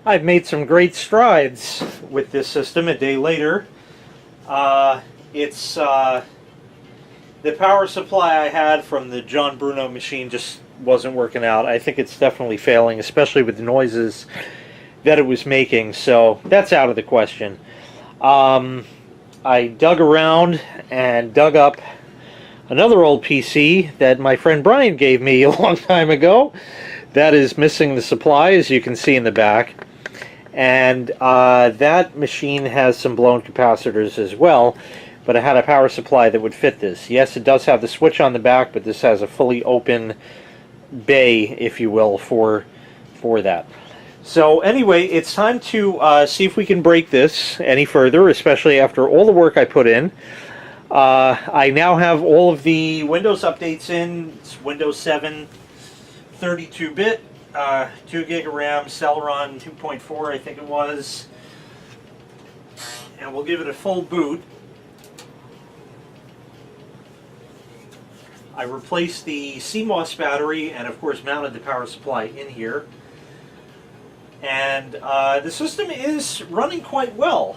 I've made some great strides with this system a day later. It's the power supply I had from the John Bruno machine just wasn't working out. I think it's definitely failing, especially with the noises that it was making, so that's out of the question. I dug around and dug up another old PC that my friend Brian gave me a long time ago that is missing the supply, as you can see in the back. And that machine has some blown capacitors as well, but I had a power supply that would fit this. Yes, it does have the switch on the back, but this has a fully open bay, if you will, for that. So anyway, it's time to see if we can break this any further, especially after all the work I put in. I now have all of the Windows updates in. It's Windows 7 32-bit, 2 gig of RAM, Celeron 2.4 I think it was. And we'll give it a full boot. I replaced the CMOS battery and of course mounted the power supply in here. And the system is running quite well.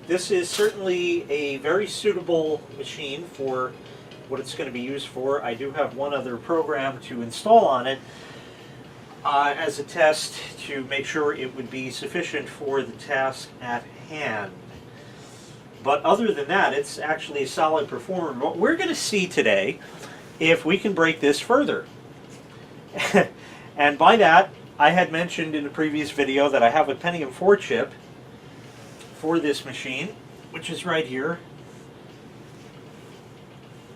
This is certainly a very suitable machine for what it's going to be used for. I do have one other program to install on it as a test to make sure it would be sufficient for the task at hand. But other than that, it's actually a solid performer. What we're going to see today, if we can break this further. And by that, I had mentioned in a previous video that I have a Pentium 4 chip for this machine, which is right here.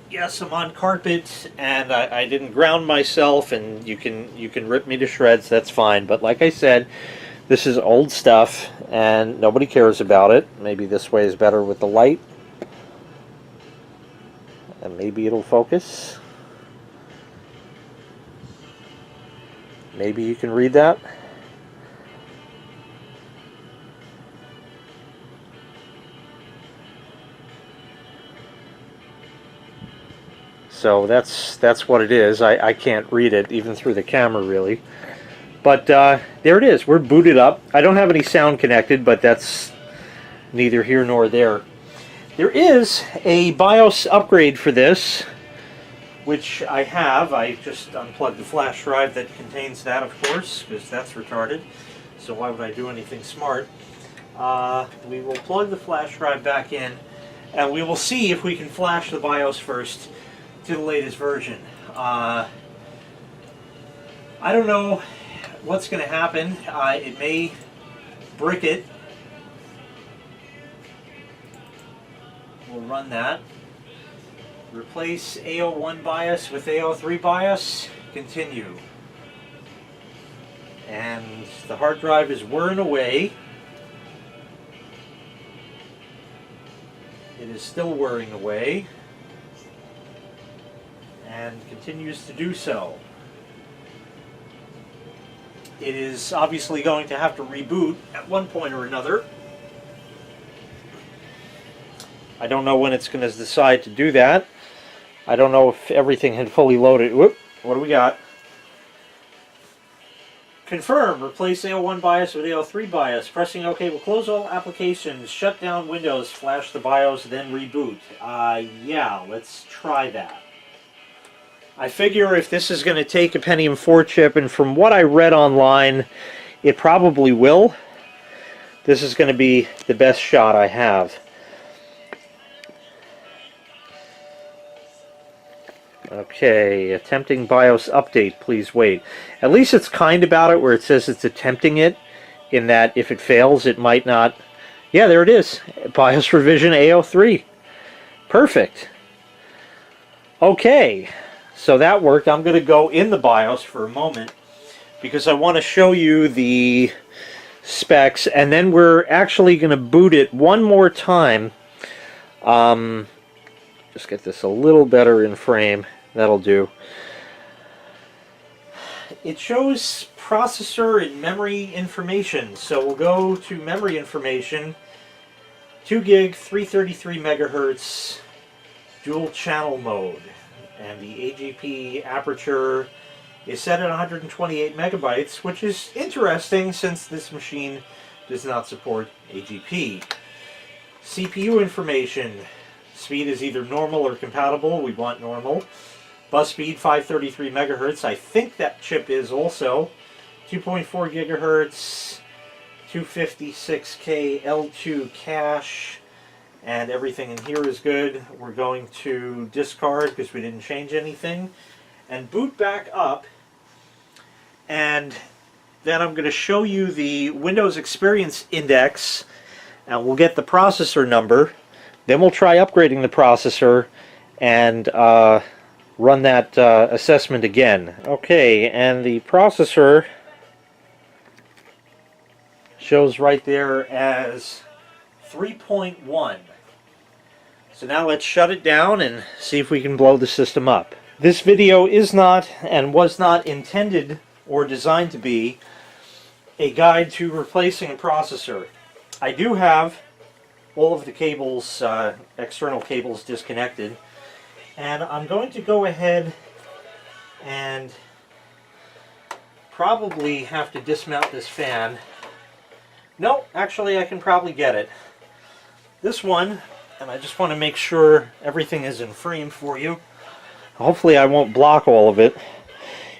Yes, I'm on carpet, and I didn't ground myself, and you can rip me to shreds, that's fine. But like I said, this is old stuff, and nobody cares about it. Maybe this way is better with the light. And maybe it'll focus. Maybe you can read that. So that's what it is. I can't read it even through the camera really. But there it is. We're booted up. I don't have any sound connected, but that's neither here nor there. There is a BIOS upgrade for this, which I have. I just unplugged the flash drive that contains that, of course, because that's retarded. So why would I do anything smart? We will plug the flash drive back in, and we will see if we can flash the BIOS first to the latest version. I don't know what's going to happen. It may brick it. We'll run that. Replace A01 BIOS with A03 BIOS. Continue. And the hard drive is whirring away. It is still whirring away. And continues to do so. It is obviously going to have to reboot at one point or another. I don't know when it's going to decide to do that. I don't know if everything had fully loaded. Whoop, what do we got? Confirm. Replace A01 BIOS with A03 BIOS. Pressing OK will close all applications, shut down Windows, flash the BIOS, then reboot. Yeah, let's try that. I figure if this is going to take a Pentium 4 chip, and from what I read online, it probably will. This is going to be the best shot I have. Okay, attempting BIOS update, please wait. At least it's kind about it where it says it's attempting it, in that if it fails it might not... Yeah, there it is. BIOS revision A03. Perfect. Okay, so that worked. I'm going to go in the BIOS for a moment because I want to show you the specs, and then we're actually going to boot it one more time. Just get this a little better in frame. That'll do. It shows processor and memory information. So we'll go to memory information. 2 gig, 333 megahertz, dual channel mode. And the AGP aperture is set at 128 megabytes, which is interesting since this machine does not support AGP. CPU information. Speed is either normal or compatible. We want normal. Bus speed 533 megahertz. I think that chip is also 2.4 gigahertz, 256K L2 cache, and everything in here is good. We're going to discard because we didn't change anything and boot back up, and then I'm going to show you the Windows Experience Index, and we'll get the processor number. Then we'll try upgrading the processor and run that assessment again. Okay, and the processor shows right there as 3.1. So now let's shut it down and see if we can blow the system up. This video is not and was not intended or designed to be a guide to replacing a processor. I do have all of the cables, external cables, disconnected, and I'm going to go ahead and probably have to dismount this fan. No, actually I can probably get it. This one, and I just want to make sure everything is in frame for you. Hopefully I won't block all of it.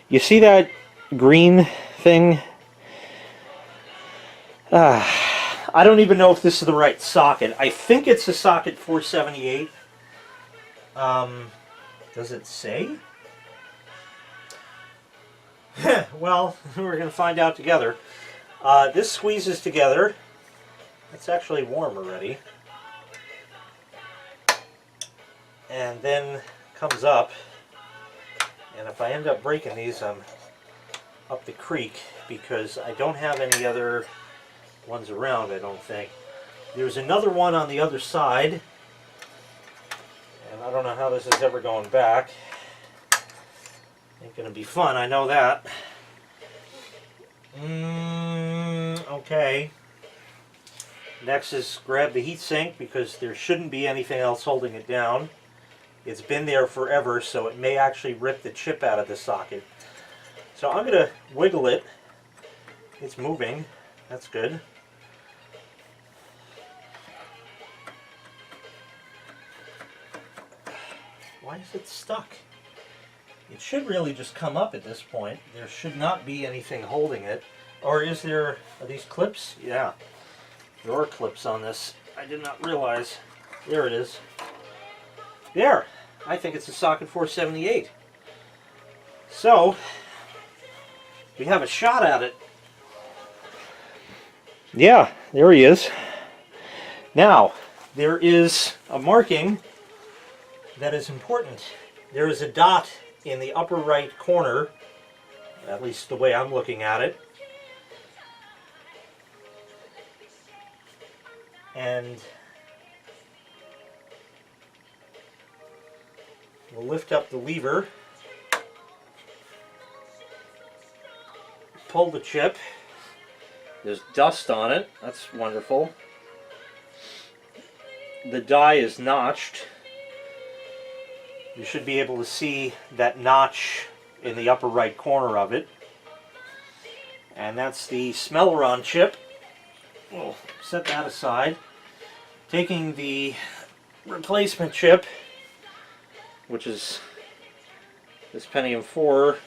You see that green thing? I don't even know if this is the right socket. I think it's a socket 478. Does it say? Well, we're going to find out together. This squeezes together. It's actually warm already. And then comes up. And if I end up breaking these, I'm up the creek because I don't have any other ones around, I don't think. There's another one on the other side. And I don't know how this is ever going back. Ain't gonna be fun, I know that. Okay. Next is grab the heatsink because there shouldn't be anything else holding it down. It's been there forever, so it may actually rip the chip out of the socket. So I'm gonna wiggle it. It's moving. That's good. Why is it stuck? It should really just come up at this point. There should not be anything holding it. Or is there, are these clips? Yeah, there are clips on this. I did not realize. There it is. There! I think it's a socket 478. So, we have a shot at it. Yeah, there he is. Now, there is a marking that is important. There is a dot in the upper right corner, at least the way I'm looking at it. And we'll lift up the lever, pull the chip. There's dust on it. That's wonderful. The die is notched. You should be able to see that notch in the upper right corner of it. And that's the Celeron chip. We'll set that aside. Taking the replacement chip, which is this Pentium 4.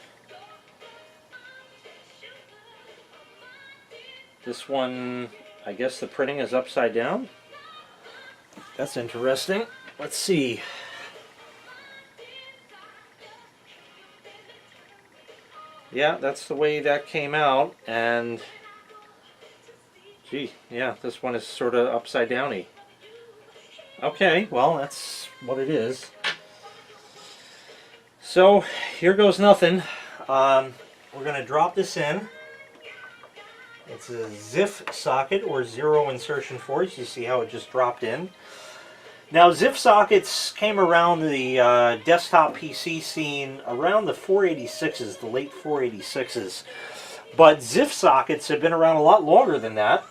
This one, I guess the printing is upside down. That's interesting. Let's see. Yeah, that's the way that came out, and gee, yeah, this one is sort of upside downy. Okay, well, that's what it is. So, here goes nothing. We're going to drop this in. It's a ZIF socket, or zero insertion force. You see how it just dropped in. Now, ZIF sockets came around the desktop PC scene around the 486s, the late 486s. But ZIF sockets have been around a lot longer than that.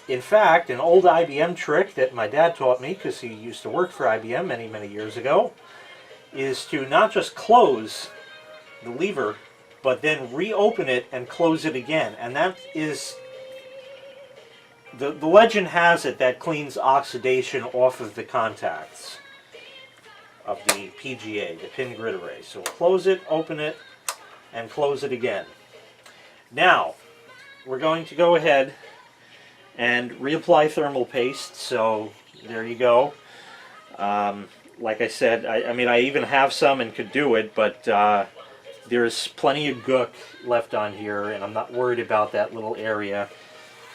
In fact, an old IBM trick that my dad taught me, because he used to work for IBM many, many years ago, is to not just close the lever but then reopen it and close it again. And that is, the legend has it that cleans oxidation off of the contacts of the PGA, the pin grid array. So we'll close it, open it, and close it again. Now, we're going to go ahead and reapply thermal paste. So there you go. Like I said, I mean, I even have some and could do it, but there's plenty of gook left on here, and I'm not worried about that little area.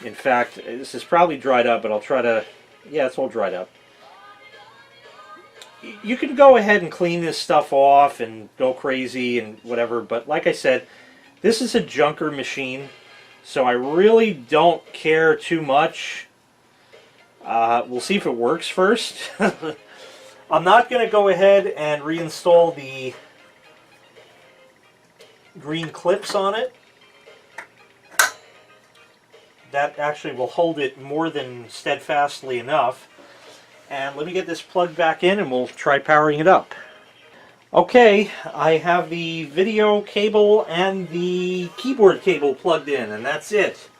In fact, this is probably dried up, but I'll try to, yeah, it's all dried up. You can go ahead and clean this stuff off and go crazy and whatever, but like I said, this is a junker machine, so I really don't care too much. We'll see if it works first. I'm not going to go ahead and reinstall the green clips on it. That actually will hold it more than steadfastly enough. And let me get this plugged back in and we'll try powering it up. Okay, I have the video cable and the keyboard cable plugged in, and that's it.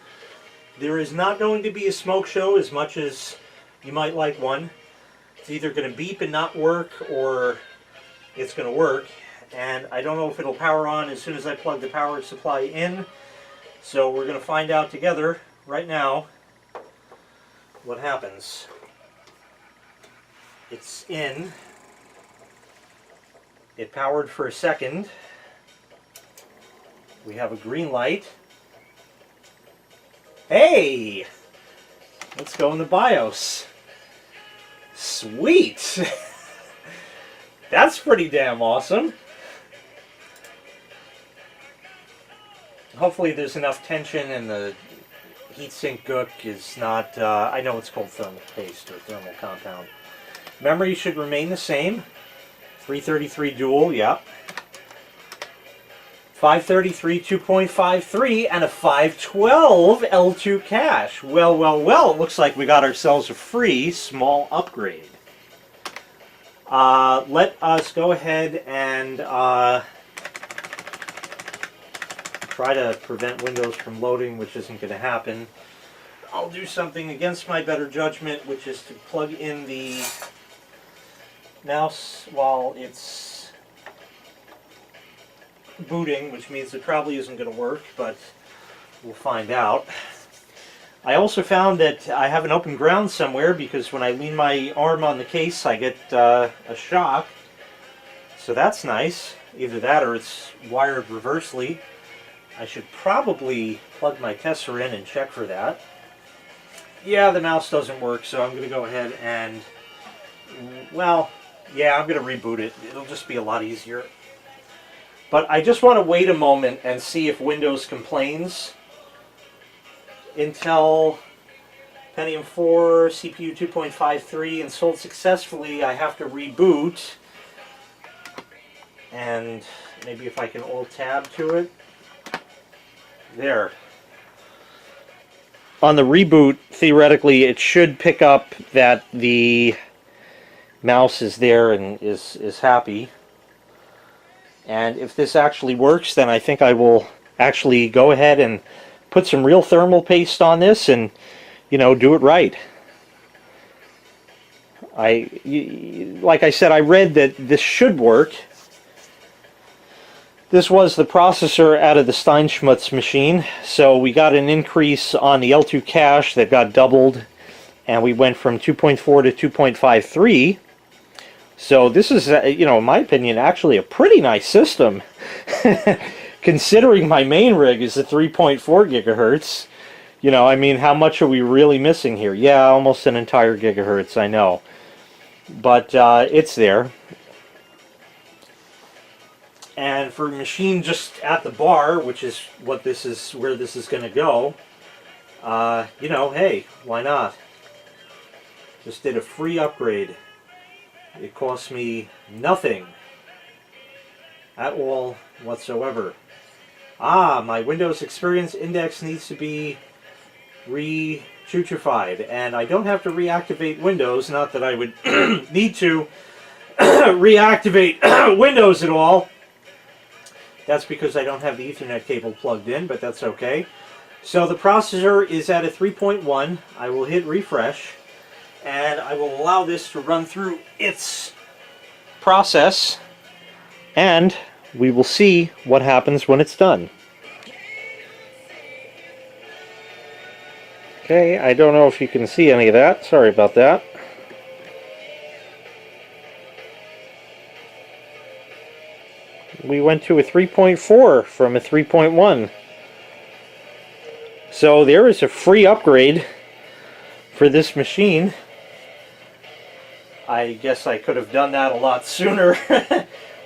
There is not going to be a smoke show as much as you might like one. It's either going to beep and not work, or it's going to work. And I don't know if it'll power on as soon as I plug the power supply in. So we're going to find out together right now what happens. It's in. It powered for a second. We have a green light. Hey! Let's go in the BIOS. Sweet! That's pretty damn awesome. Hopefully there's enough tension and the heatsink gook is not, I know it's called thermal paste or thermal compound. Memory should remain the same. 333 dual, yeah. 533 2.53 and a 512 L2 cache. Well, well, well, it looks like we got ourselves a free small upgrade. Let us go ahead and try to prevent Windows from loading, which isn't going to happen. I'll do something against my better judgment, which is to plug in the mouse while it's booting, which means it probably isn't going to work, but we'll find out. I also found that I have an open ground somewhere, because when I lean my arm on the case I get a shock, so that's nice. Either that or it's wired reversely. I should probably plug my tester in and check for that. Yeah, the mouse doesn't work, so I'm going to go ahead and, well, yeah, I'm going to reboot it. It'll just be a lot easier. But I just want to wait a moment and see if Windows complains. Intel Pentium 4, CPU 2.53 installed successfully. I have to reboot. And maybe if I can Alt-Tab to it. There. On the reboot, theoretically, it should pick up that the mouse is there and is happy. And if this actually works, then I think I will actually go ahead and put some real thermal paste on this and, you know, do it right. Like I said, I read that this should work. This was the processor out of the Steinschmutz machine, so we got an increase on the L2 cache that got doubled, and we went from 2.4 to 2.53. So this is, you know, in my opinion, actually a pretty nice system. Considering my main rig is a 3.4 gigahertz. You know, I mean, how much are we really missing here? Yeah, almost an entire gigahertz, I know. But it's there. And for a machine just at the bar, which is what this is, where this is going to go, you know, hey, why not? Just did a free upgrade. It cost me nothing at all whatsoever. Ah, my Windows Experience Index needs to be re-chuchified, and I don't have to reactivate Windows, not that I would need to reactivate Windows at all. That's because I don't have the Ethernet cable plugged in, but that's okay. So the processor is at a 3.1. I will hit refresh, and I will allow this to run through its process, and we will see what happens when it's done. Okay, I don't know if you can see any of that. Sorry about that. We went to a 3.4 from a 3.1. So there is a free upgrade for this machine. I guess I could have done that a lot sooner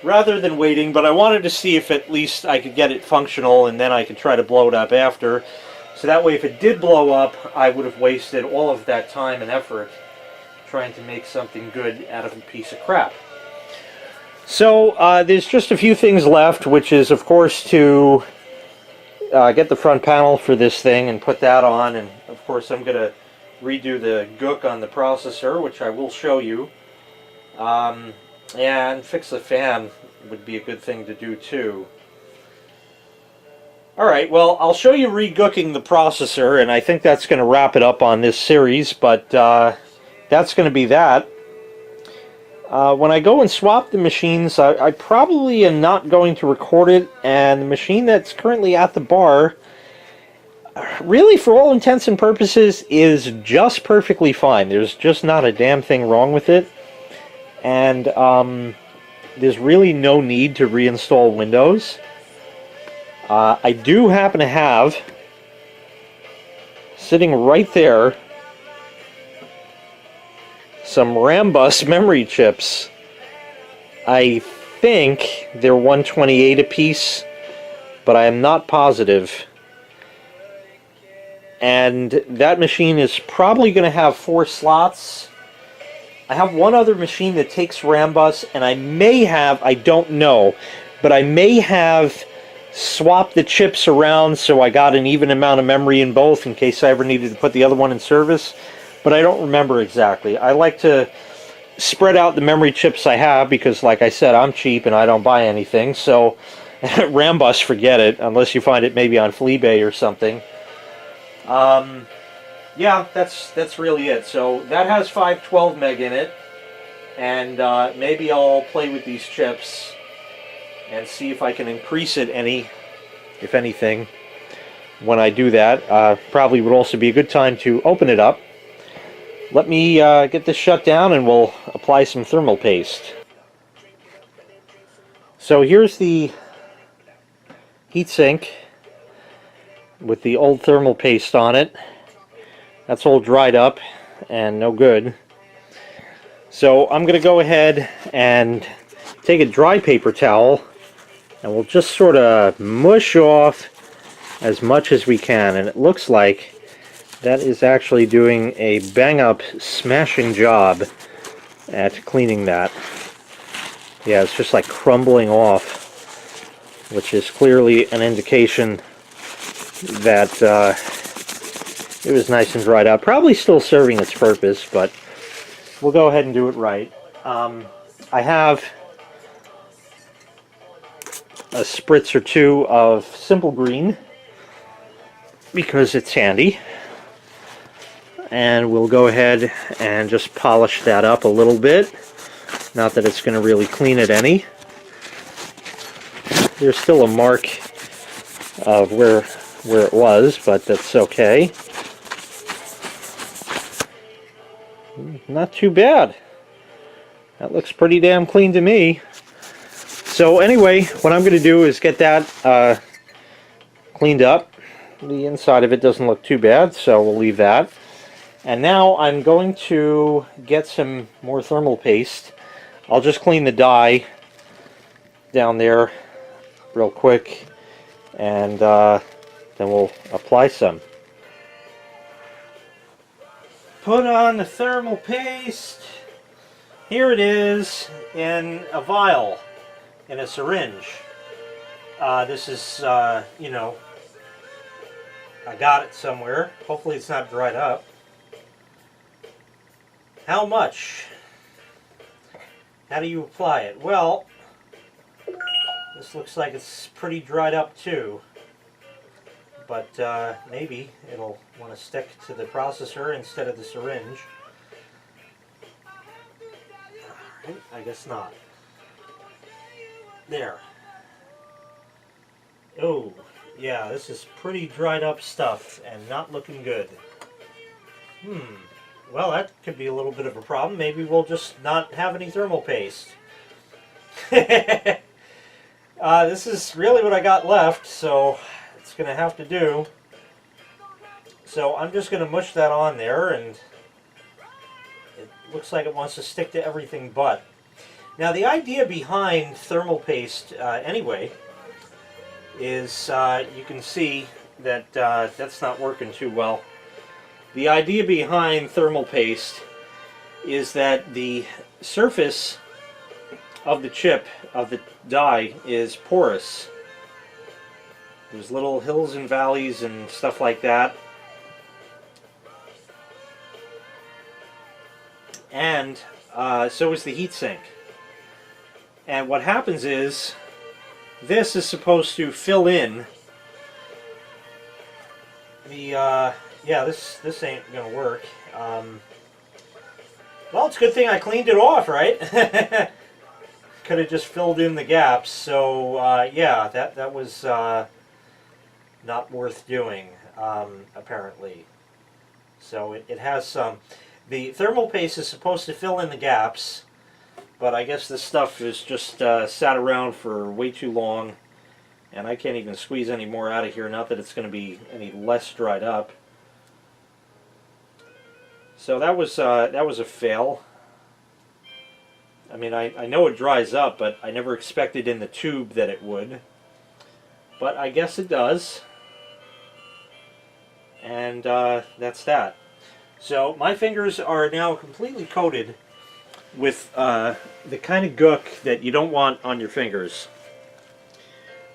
rather than waiting, but I wanted to see if at least I could get it functional, and then I could try to blow it up after. So that way, if it did blow up, I would have wasted all of that time and effort trying to make something good out of a piece of crap. So there's just a few things left, which is, of course, to get the front panel for this thing and put that on. And, of course, I'm going to redo the gook on the processor, which I will show you. And fix the fan would be a good thing to do, too. Alright, well, I'll show you re-gooking the processor, and I think that's going to wrap it up on this series, but that's going to be that. When I go and swap the machines, I probably am not going to record it, and the machine that's currently at the bar, really, for all intents and purposes, is just perfectly fine. There's just not a damn thing wrong with it, and there's really no need to reinstall Windows. I do happen to have, sitting right there, some Rambus memory chips. I think they're 128 a piece, but I am not positive. And that machine is probably going to have 4 slots. I have one other machine that takes Rambus, and I may have, I don't know, but I may have swapped the chips around so I got an even amount of memory in both in case I ever needed to put the other one in service. But I don't remember exactly. I like to spread out the memory chips I have because, like I said, I'm cheap and I don't buy anything. So Rambus, forget it, unless you find it maybe on Fleabay or something. Yeah, that's really it. So that has 512 meg in it, and maybe I'll play with these chips and see if I can increase it any, if anything, when I do that. Probably would also be a good time to open it up. Let me get this shut down and we'll apply some thermal paste. So here's the heatsink with the old thermal paste on it. That's all dried up and no good. So I'm going to go ahead and take a dry paper towel and we'll just sort of mush off as much as we can. And it looks like that is actually doing a bang-up, smashing job at cleaning that. Yeah, it's just like crumbling off, which is clearly an indication that it was nice and dried out. Probably still serving its purpose, but we'll go ahead and do it right. I have a spritz or two of Simple Green because it's handy. And we'll go ahead and just polish that up a little bit. Not that it's going to really clean it any. There's still a mark of where it was, but that's okay. Not too bad. That looks pretty damn clean to me. So anyway, what I'm going to do is get that cleaned up. The inside of it doesn't look too bad, so we'll leave that. And now I'm going to get some more thermal paste. I'll just clean the die down there real quick, and then we'll apply some. Put on the thermal paste. Here it is in a vial, in a syringe. This is, you know, I got it somewhere. Hopefully it's not dried up. How much? How do you apply it? Well, This looks like it's pretty dried up too, but maybe it'll want to stick to the processor instead of the syringe. Alright, I guess not. There. Oh, yeah, this is pretty dried up stuff and not looking good. Well, that could be a little bit of a problem. Maybe we'll just not have any thermal paste. This is really what I got left, so it's going to have to do. So I'm just going to mush that on there, and it looks like it wants to stick to everything but. Now the idea behind thermal paste, anyway, is you can see that that's not working too well. The idea behind thermal paste is that the surface of the chip, of the die, is porous. There's little hills and valleys and stuff like that. And so is the heatsink. And what happens is, this is supposed to fill in the, yeah, this ain't gonna work. Well, it's a good thing I cleaned it off, right? Could have just filled in the gaps. So yeah, that was not worth doing, apparently. So it has some. The thermal paste is supposed to fill in the gaps, but I guess this stuff is just sat around for way too long, and I can't even squeeze any more out of here. Not that it's going to be any less dried up. So that was a fail. I mean, I know it dries up, but I never expected in the tube that it would. But I guess it does. And that's that. So my fingers are now completely coated with the kind of gook that you don't want on your fingers.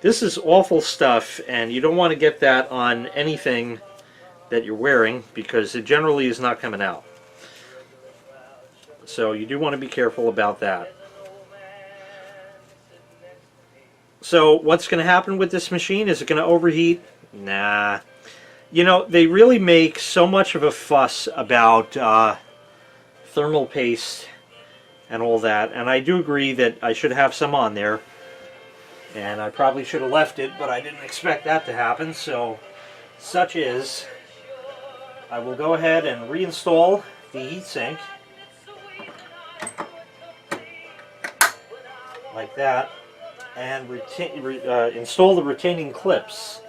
This is awful stuff, and you don't want to get that on anything that you're wearing, because it generally is not coming out. So you do want to be careful about that. So what's going to happen with this machine? Is it going to overheat? Nah. You know, they really make so much of a fuss about thermal paste and all that, and I do agree that I should have some on there, and I probably should have left it, but I didn't expect that to happen, so such is. I will go ahead and reinstall the heatsink like that, and install the retaining clips,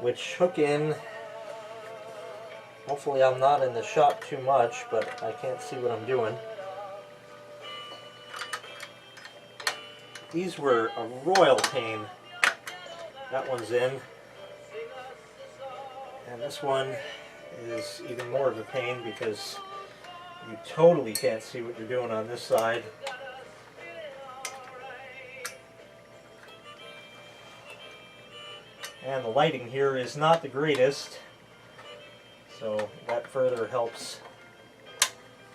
which hook in. Hopefully I'm not in the shot too much, but I can't see what I'm doing. These were a royal pain. That one's in, and this one is even more of a pain because you totally can't see what you're doing on this side. And the lighting here is not the greatest, so that further helps.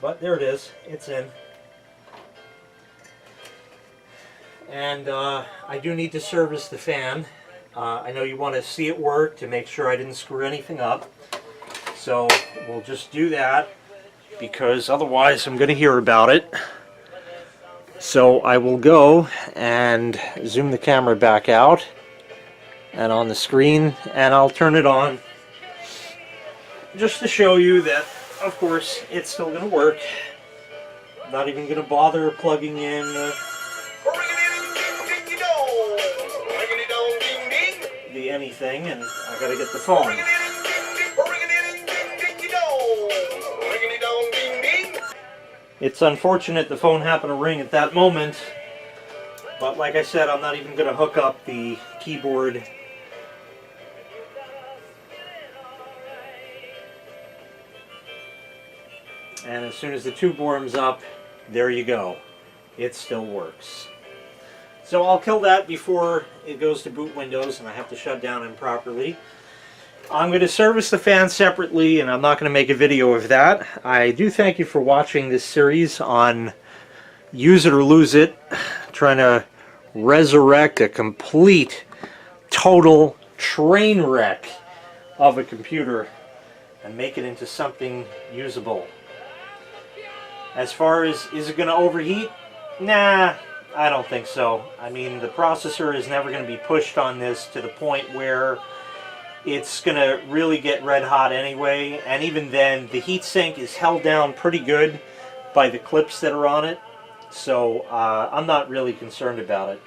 But there it is, it's in. And I do need to service the fan. I know you want to see it work to make sure I didn't screw anything up. So we'll just do that, because otherwise I'm going to hear about it. So I will go and zoom the camera back out and on the screen, and I'll turn it on just to show you that, of course, it's still going to work. I'm not even going to bother plugging in the anything, and I got to get the phone. It's unfortunate the phone happened to ring at that moment, but like I said, I'm not even going to hook up the keyboard. And as soon as the tube warms up, there you go. It still works. So I'll kill that before it goes to boot Windows and I have to shut down improperly. I'm going to service the fan separately, and I'm not going to make a video of that. I do thank you for watching this series on Use It or Lose It, trying to resurrect a complete, total train wreck of a computer and make it into something usable. As far as, is it going to overheat? Nah, I don't think so. I mean, the processor is never going to be pushed on this to the point where it's going to really get red hot anyway, and even then the heatsink is held down pretty good by the clips that are on it, so I'm not really concerned about it.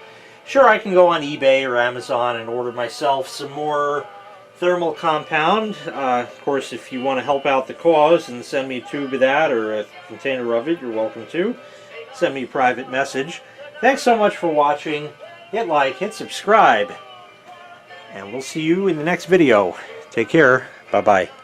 Sure, I can go on eBay or Amazon and order myself some more thermal compound. Of course, if you want to help out the cause and send me a tube of that or a container of it, you're welcome to. Send me a private message. Thanks so much for watching. Hit like, hit subscribe, and we'll see you in the next video. Take care. Bye-bye.